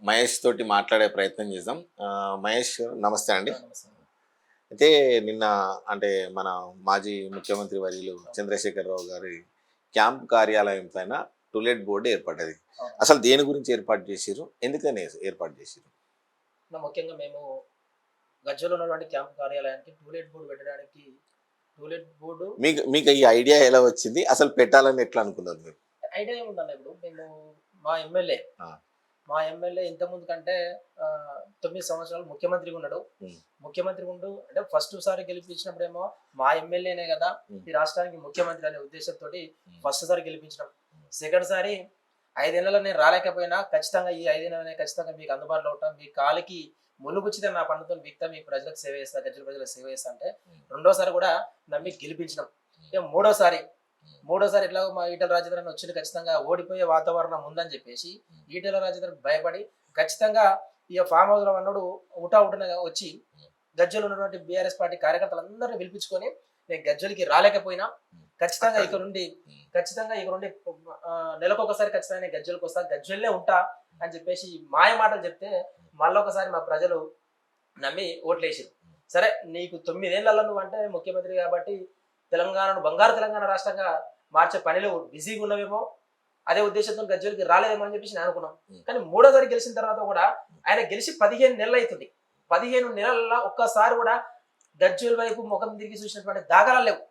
మహేష్ తోటి మాట్లాడే ప్రయత్నం చేద్దాం. మహేష్ నమస్తే అండి. నమస్తే. అయితే నిన్న అంటే మన మాజీ ముఖ్యమంత్రి వర్యులు చంద్రశేఖరరావు గారి క్యాంప్ కార్యాలయం పైన టూలెట్ బోర్డు ఏర్పడ్డది. అవును. అసలు దేని గురించి ఏర్పాటు చేసిర్రు? ఎందుకని ఏర్పాటు చేసిర్రు? ముఖ్యంగా మేము గజ్వేల్‌లో ఉన్నటువంటి క్యాంప్ కార్యాలయానికి టూలెట్ బోర్డ్ పెట్టడానికి టూలెట్ బోర్డు మీకు మీకు ఈ ఐడియా ఎలా వచ్చింది? అసలు పెట్టాలని ఎట్లా అనుకున్నారు మీరు? ఐడియా ఏముందన్న ఇప్పుడు మేము మా ఎమ్మెల్యే ఆ! మా ఎమ్మెల్యే ఇంతకుముందు కంటే 9 సంవత్సరాలు ముఖ్యమంత్రిగా ఉన్నాడు. హ్మ్. ముఖ్యమంత్రిగా ఉంటూ అంటే ఫస్ట్ సారి గెలిపించినప్పుడేమో మా ఎమ్మెల్యేనే కదా హ్మ్. ఈ రాష్ట్రానికి ముఖ్యమంత్రి అనే ఉద్దేశంతోటి హ్మ్. ఫస్ట్ సారి గెలిపించినాం. సెకండ్ సారి 5 ఏళ్లలో నేను రాలేకపోయినా ఖచ్చితంగా ఈ 5 ఏళ్లనే ఖచ్చితంగా మీకు అందుబాటులో ఉంటాం. మీ కాలికి ముల్లుగుచ్చితే నా పనులతోని బిక్తా మీ ప్రజలకు సేవ చేస్తా, గజ్వేల్ ప్రజలకు సేవ చేస్తా అంటే రెండోసారి కూడా నమ్మి గెలిపించినాం. ఇక మూడోసారి ఎట్లాగో మా ఈటెల రాజేందర్ అని వచ్చిండు, ఖచ్చితంగా ఓడిపోయే వాతావరణం ఉందని చెప్పేసి ఈటెల రాజేందర్కి భయపడి ఖచ్చితంగా ఇక ఫామ్ హౌస్ లో అన్నాడు ఉటాన వచ్చి గజ్జలు ఉన్నటువంటి బీఆర్ఎస్ పార్టీ కార్యకర్తలందరినీ పిలిపించుకొని నేను గజ్జలకి రాలేకపోయినా ఖచ్చితంగా ఇక నుండి నెలకొకసారి ఖచ్చితంగా నేను గజ్జలకు వస్తా, గజ్జల్లే ఉంటా అని చెప్పేసి మాయ మాటలు చెప్తే మళ్ళొకసారి మా ప్రజలు నమ్మి ఓట్లేసారు. సరే నీకు 9 ఏళ్లలో నువ్వు అంటే ముఖ్యమంత్రి కాబట్టి తెలంగాణను బంగారు తెలంగాణ రాష్ట్రంగా మార్చే పనిలో బిజీగా ఉన్నవేమో, అదే ఉద్దేశంతో గజ్వేల్కి రాలేదేమో అని చెప్పేసి నేను అనుకున్నాం. కానీ మూడోసారి గెలిచిన తర్వాత కూడా ఆయన గెలిచి 15 నెలలు అవుతుంది. 15 నెలల్లో ఒక్కసారి కూడా గజ్వేల్ వైపు ముఖం తిరిగి చూసినటువంటి దాఖలాలు లేవు.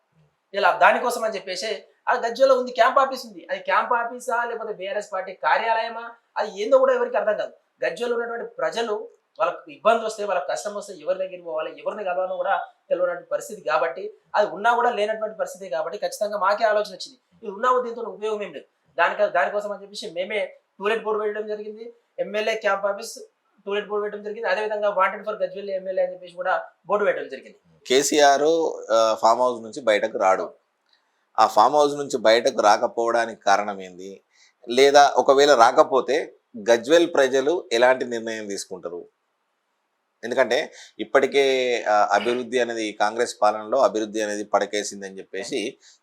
ఇలా దానికోసం అని చెప్పేసి ఆ గజ్వేల్లో ఉంది క్యాంప్ ఆఫీస్ ఉంది. అది క్యాంప్ ఆఫీసా లేకపోతే బీఆర్ఎస్ పార్టీ కార్యాలయమా అది ఏందో కూడా ఎవరికి అర్థం కాదు. గజ్వేల్లో ఉన్నటువంటి ప్రజలు వాళ్ళకి ఇబ్బంది వస్తే, వాళ్ళకి కష్టం వస్తే ఎవరి దగ్గరికి పోవాలి, ఎవరిని కలవాలో కూడా తెలియనటువంటి పరిస్థితి కాబట్టి, అది ఉన్నా కూడా లేనటువంటి పరిస్థితి కాబట్టి ఖచ్చితంగా మాకే ఆలోచన వచ్చింది. ఇది ఉన్నా దీంతో ఉపయోగం ఏం లేదు. దానికోసం అని చెప్పేసి మేమే టూలెట్ బోర్డు పెట్టడం జరిగింది. MLA camp office to let board పెట్టడం జరిగింది. అదేవిధంగా వాంటెడ్ ఫర్ గజ్వేల్ ఎమ్మెల్యే అని చెప్పేసి కూడా బోర్డు పెట్టడం జరిగింది. కేసీఆర్ ఫామ్ హౌస్ నుంచి బయటకు రాడు. ఆ ఫామ్ హౌస్ నుంచి బయటకు రాకపోవడానికి కారణం ఏంది? లేదా ఒకవేళ రాకపోతే గజ్వేల్ ప్రజలు ఎలాంటి నిర్ణయం తీసుకుంటారు? ఎందుకంటే ఇప్పటికే అభివృద్ధి అనేది కాంగ్రెస్ పాలనలో అభివృద్ధి అనేది పడకేసిందని చెప్పేసి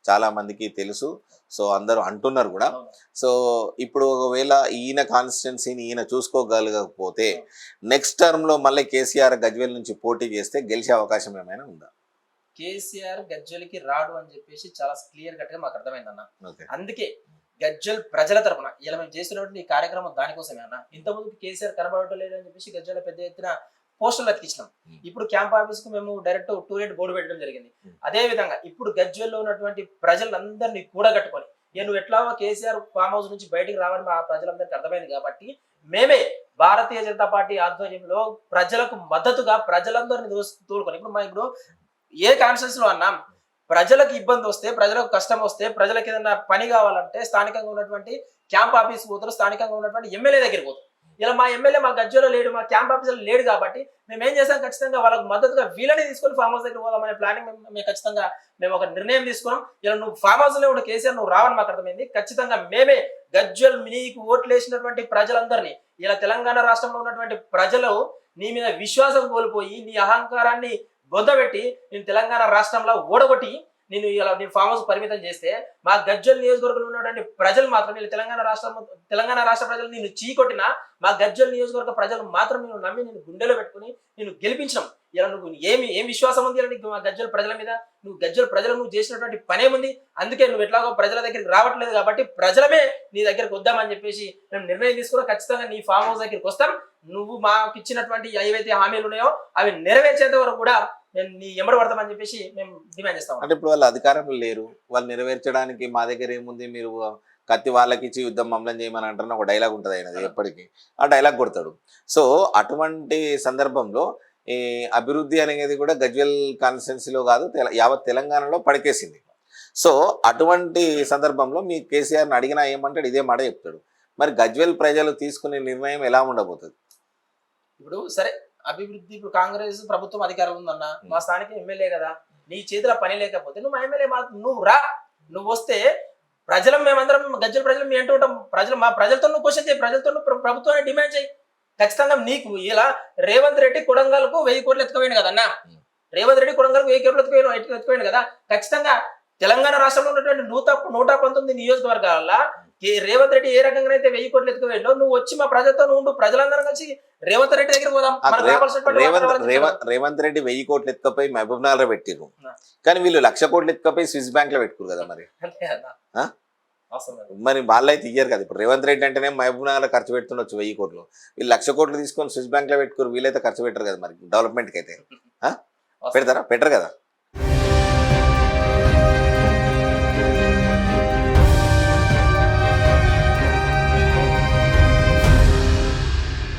చాలా మందికి తెలుసు. సో అందరూ అంటున్నారు కూడా. అవును. సో ఇప్పుడు ఒకవేళ ఈయన కాన్స్టిట్యున్సీని ఈయన చూసుకోగలగకపోతే అవును. నెక్స్ట్ టర్మ్‌లో మళ్ళీ కేసీఆర్ గజ్వేల్ నుంచి పోటీ చేస్తే గెలిచే అవకాశం ఏమైనా ఉందా? కేసీఆర్ గజ్వేల్కి రాడు అని చెప్పేసి చాలా క్లియర్ కట్ గా మాకు అర్థమైందన్న. ఓకే. అందుకే గజ్వేల్ ప్రజల తరపున ఇలా మేము చేస్తున్నటువంటి ఈ కార్యక్రమం దానికోసమే అన్న. ఇంతకుముందు కేసీఆర్ కనబడటం లేదు అని చెప్పేసి గజ్వేల్ పెద్ద ఎత్తున పోస్టర్లు అతికించినాం. ఇప్పుడు క్యాంప్ ఆఫీస్ కు మేము డైరెక్ట్ టూలెట్ బోర్డు పెట్టడం జరిగింది. అదే విధంగా ఇప్పుడు గజ్వేల్లో ఉన్నటువంటి ప్రజలందరినీ కూడగట్టుకొని నువ్వు ఎట్లాగో కేసీఆర్ ఫామ్ హౌస్ నుంచి బయటికి రావని మా ప్రజలందరికీ అర్థమైంది కాబట్టి మేమే భారతీయ జనతా పార్టీ ఆధ్వర్యంలో ప్రజలకు మద్దతుగా ప్రజలందరినీ తోడుకొని ఇప్పుడు ఏ కాన్ఫరెన్స్ లో అన్నా ప్రజలకు ఇబ్బంది వస్తే, ప్రజలకు కష్టం వస్తే, ప్రజలకు ఏదైనా పని కావాలంటే స్థానికంగా ఉన్నటువంటి క్యాంప్ ఆఫీస్ పోతారు, స్థానికంగా ఉన్నటువంటి ఎమ్మెల్యే దగ్గరికి పోతారు. ఇలా మా ఎమ్మెల్యే మా గజ్వేల్లో లేడు, మా క్యాంప్ ఆఫీసర్ లేడు కాబట్టి మేము ఏం చేసాం, ఖచ్చితంగా వాళ్ళకు మద్దతుగా వీళ్ళని తీసుకొని ఫామ్ హౌస్ దగ్గర పోదామనే ప్లానింగ్ మేము ఖచ్చితంగా మేము ఒక నిర్ణయం తీసుకున్నాం. ఇలా నువ్వు ఫామ్ హౌస్ లో ఉన్న కేసీఆర్ నువ్వు రావని మాకు అర్థమైంది. ఖచ్చితంగా మేమే గజ్వేల్ నీకు ఓట్లు వేసినటువంటి ప్రజలందరినీ, ఇలా తెలంగాణ రాష్ట్రంలో ఉన్నటువంటి ప్రజలు నీ మీద విశ్వాసం కోల్పోయి నీ అహంకారాన్ని బొందబెట్టి నేను తెలంగాణ రాష్ట్రంలో ఓడగొట్టి నేను ఇలా నేను ఫామ్ హౌస్ పరిమితం చేస్తే మా గజ్వేల్ నియోజకవర్గంలో ఉన్నటువంటి ప్రజలు మాత్రం నేను తెలంగాణ రాష్ట్ర ప్రజలు నేను చీకొట్టినా మా గజ్వేల్ నియోజకవర్గ ప్రజలు మాత్రం నేను నమ్మి నేను గుండెలో పెట్టుకుని నేను గెలిపించడం. ఇలా నువ్వు ఏం విశ్వాసం ఉంది నీకు మా గజ్వేల్ ప్రజల మీద? నువ్వు గజ్వేల్ ప్రజలు నువ్వు చేసినటువంటి పనేముంది? అందుకే నువ్వు ఎట్లాగో ప్రజల దగ్గరికి రావట్లేదు కాబట్టి ప్రజలమే నీ దగ్గరికి వద్దామని చెప్పేసి మేము నిర్ణయం తీసుకున్నా. ఖచ్చితంగా నీ ఫామ్ హౌస్ దగ్గరికి వస్తాం. నువ్వు మాకు ఇచ్చినటువంటి ఏవైతే హామీలు ఉన్నాయో అవి నెరవేర్చేంత వరకు కూడా మేము నీ ఎమ్మడి పడతామని చెప్పేసి మేము డిమాండ్ చేస్తాం. అంటే ఇప్పుడు వాళ్ళు అధికారంలో లేరు. వాళ్ళు నెరవేర్చడానికి మా దగ్గర ఏముంది, మీరు కత్తి వాళ్ళకి ఇచ్చి యుద్ధం మమ్మల్ని చేయమని అంటారని ఒక డైలాగ్ ఉంటుంది ఆయనది ఎప్పటికీ. ఆ డైలాగ్ కొడతాడు. సో అటువంటి సందర్భంలో ఈ అభివృద్ధి అనేది కూడా గజ్వేల్ కాన్స్టిట్యున్సీలో కాదు, యావత్ తెలంగాణలో పడకేసింది. సో అటువంటి సందర్భంలో మీ కేసీఆర్ని అడిగినా ఏమంటాడు? ఇదే మాట చెప్తాడు. మరి గజ్వేల్ ప్రజలు తీసుకునే నిర్ణయం ఎలా ఉండబోతుంది? ఇప్పుడు సరే అభివృద్ధి, ఇప్పుడు కాంగ్రెస్ ప్రభుత్వం అధికారంలో ఉందన్న, మా స్థానిక ఎమ్మెల్యే కదా, నీ చేతిలో పని లేకపోతే నువ్వు మా ఎమ్మెల్యే నువ్వు రా, నువ్వు వస్తే ప్రజలం మేమందరం గజ్వేల్ ప్రజలు మీ అంటూ ఉంటాం. మా ప్రజలతో నువ్వు క్వశ్చన్ చేయి, ప్రజలతో నువ్వు ప్రభుత్వాన్ని డిమాండ్ చేయి. ఖచ్చితంగా నీకు ఇలా రేవంత్ రెడ్డి కొడంగల్కు 1000 కోట్లు ఎత్తుకుపోయింది కదన్నా. రేవంత్ రెడ్డి కొడంగల్కు 1000 కోట్లు ఎత్తుకుపోయింది కదా. ఖచ్చితంగా తెలంగాణ రాష్ట్రంలో ఉన్నటువంటి 119 నియోజకవర్గాల రేవంత్ రెడ్డి ఏ రకంగా అయితే 1000 కోట్లు ఎత్తుకుపోయిందో నువ్వు వచ్చి మా ప్రజలతో ఉండు, ప్రజలందరం కలిసి రేవంత్ రెడ్డి దగ్గర పోదాం, మనకు కావాల్సినటువంటి వాతావరణం తీసుకుందాం. రేవంత్ రెడ్డి 1000 కోట్లు ఎత్తుకపోయి మహబూబ్ నగర్ పెట్టిర్రు, ఆ. కానీ వీళ్ళు 1,00,000 కోట్లు ఎత్తుకపోయి స్విస్ బ్యాంక్ లో పెట్టుకోరు కదా మరి. అంతే అన్న. ఆ? అవసరం లేదు. మరి వాళ్ళైతే ఇయ్యారు కదా. ఇప్పుడు రేవంత్ రెడ్డి అంటేనే మహబూబ్ నగర్ ఖర్చు పెడుతుండొచ్చు 1000 కోట్లు, వీళ్ళు 1,00,000 కోట్లు తీసుకొని స్విస్ బ్యాంక్ లో పెట్టుకోరు, వీళ్ళైతే ఖర్చు పెట్టరు కదా మరి డెవలప్మెంట్ కి అయితే. అవసరం పెడతారా? పెట్టరు కదా.